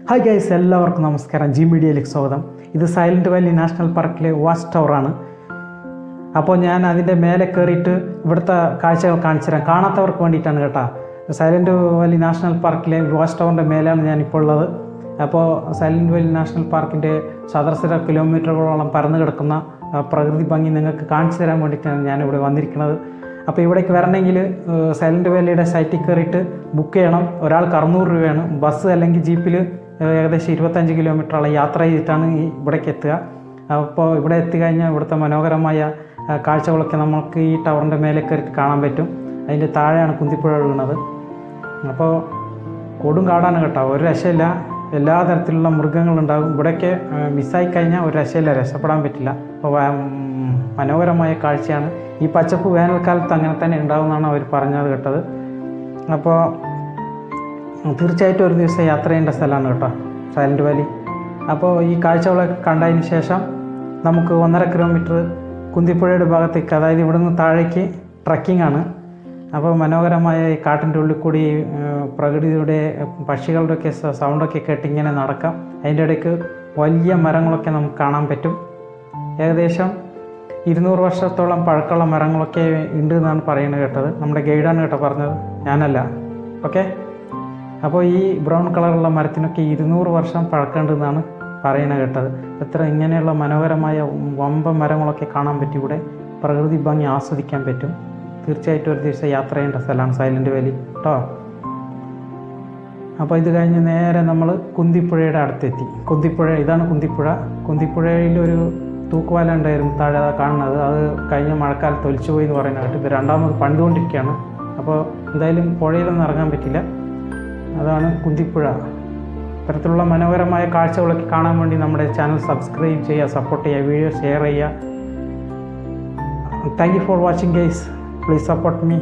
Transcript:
Hi guys, എല്ലാവർക്കും നമസ്കാരം. G മീഡിയയിലേക്ക് സ്വാഗതം. ഇത് സൈലൻറ്റ് വാലി നാഷണൽ പാർക്കിലെ വാച്ച് ടവറാണ്. അപ്പോൾ ഞാൻ അതിൻ്റെ മേലെ കയറിയിട്ട് ഇവിടുത്തെ കാഴ്ചകൾ കാണിച്ചു തരാം. കാണാത്തവർക്ക് വേണ്ടിയിട്ടാണ് കേട്ടോ. സൈലൻറ്റ് വാലി നാഷണൽ പാർക്കിലെ വാച്ച് ടവറിൻ്റെ മേലാണ് ഞാനിപ്പോൾ ഉള്ളത്. അപ്പോൾ സൈലൻറ്റ് വാലി നാഷണൽ പാർക്കിൻ്റെ ചതുരശ്ര കിലോമീറ്ററുകളോളം പരന്നു കിടക്കുന്ന പ്രകൃതി ഭംഗി നിങ്ങൾക്ക് കാണിച്ചു തരാൻ വേണ്ടിയിട്ടാണ് ഞാനിവിടെ വന്നിരിക്കുന്നത്. അപ്പോൾ ഇവിടേക്ക് വരണമെങ്കിൽ സൈലൻറ്റ് വാലിയുടെ സൈറ്റിൽ കയറിയിട്ട് ബുക്ക് ചെയ്യണം. ഒരാൾക്ക് 600 രൂപയാണ്. ബസ് അല്ലെങ്കിൽ ജീപ്പിൽ ഏകദേശം 25 കിലോമീറ്ററോളം യാത്ര ചെയ്തിട്ടാണ് ഇവിടേക്ക് എത്തുക. അപ്പോൾ ഇവിടെ എത്തിക്കഴിഞ്ഞാൽ ഇവിടുത്തെ മനോഹരമായ കാഴ്ചകളൊക്കെ നമുക്ക് ഈ ടവറിൻ്റെ മേലെ കയറിയിട്ട് കാണാൻ പറ്റും. അതിൻ്റെ താഴെയാണ് കുന്തിപ്പുഴ ഒഴുകുന്നത്. അപ്പോൾ കൊടും കാടാണ് കേട്ടോ, ഒരു രക്ഷയില്ല. എല്ലാ തരത്തിലുള്ള മൃഗങ്ങളുണ്ടാകും. ഇവിടേക്ക് മിസ്സായി കഴിഞ്ഞാൽ ഒരു രക്ഷയില്ല, രക്ഷപ്പെടാൻ പറ്റില്ല. അപ്പോൾ മനോഹരമായ കാഴ്ചയാണ്. ഈ പച്ചപ്പ് വേനൽക്കാലത്ത് അങ്ങനെ തന്നെ ഉണ്ടാകുമെന്നാണ് അവർ പറഞ്ഞത് കേട്ടത്. അപ്പോൾ തീർച്ചയായിട്ടും ഒരു ദിവസം യാത്ര ചെയ്യേണ്ട സ്ഥലമാണ് കേട്ടോ സൈലൻറ്റ് വാലി. അപ്പോൾ ഈ കാഴ്ചകളൊക്കെ കണ്ടതിന് ശേഷം നമുക്ക് 1.5 കിലോമീറ്റർ കുന്തിപ്പുഴയുടെ ഭാഗത്തേക്ക്, അതായത് ഇവിടുന്ന് താഴേക്ക് ട്രക്കിംഗ് ആണ്. അപ്പോൾ മനോഹരമായ ഈ കാട്ടിൻ്റെ ഉള്ളിൽ കൂടി പ്രകൃതിയുടെ പക്ഷികളുടെയൊക്കെ സൗണ്ടൊക്കെ കേട്ട് ഇങ്ങനെ നടക്കാം. അതിൻ്റെ ഇടയ്ക്ക് വലിയ മരങ്ങളൊക്കെ നമുക്ക് കാണാൻ പറ്റും. ഏകദേശം 200 വർഷത്തോളം പഴക്കമുള്ള മരങ്ങളൊക്കെ ഉണ്ട് എന്നാണ് പറയുന്നത് കേട്ടത്. നമ്മുടെ ഗൈഡാണ് കേട്ടോ പറഞ്ഞത്, ഞാനല്ല. ഓക്കെ. അപ്പോൾ ഈ ബ്രൗൺ കളറുള്ള മരത്തിനൊക്കെ 200 വർഷം പഴക്കമുണ്ടെന്നാണ് പറയുന്നത് കേട്ടത്. ഇങ്ങനെയുള്ള മനോഹരമായ വമ്പ മരങ്ങളൊക്കെ കാണാൻ പറ്റും. ഇവിടെ പ്രകൃതി ഭംഗി ആസ്വദിക്കാൻ പറ്റും. തീർച്ചയായിട്ടും ഒരു ദിവസം യാത്ര ചെയ്യേണ്ട സ്ഥലമാണ് സൈലൻറ്റ് വാലി കേട്ടോ. അപ്പോൾ ഇത് കഴിഞ്ഞ് നേരെ നമ്മൾ കുന്തിപ്പുഴയുടെ അടുത്തെത്തി. ഇതാണ് കുന്തിപ്പുഴ. കുന്തിപ്പുഴയിലൊരു തൂക്കുപാലം ഉണ്ടായിരുന്നു താഴെ കാണുന്നത്. അത് കഴിഞ്ഞ മഴക്കാലത്ത് ഒലിച്ചു പോയി എന്ന് പറയുന്നത് കേട്ട്. ഇത് രണ്ടാമത് പണിതുകൊണ്ടിരിക്കുകയാണ്. അപ്പോൾ എന്തായാലും പുഴയിലൊന്നും ഇറങ്ങാൻ പറ്റില്ല. അതാണ് കുന്തിപ്പുഴ. ഇത്തരത്തിലുള്ള മനോഹരമായ കാഴ്ചകളൊക്കെ കാണാൻ വേണ്ടി നമ്മുടെ ചാനൽ സബ്സ്ക്രൈബ് ചെയ്യുക, സപ്പോർട്ട് ചെയ്യുക, വീഡിയോ ഷെയർ ചെയ്യുക. Thank you for watching guys. Please support me.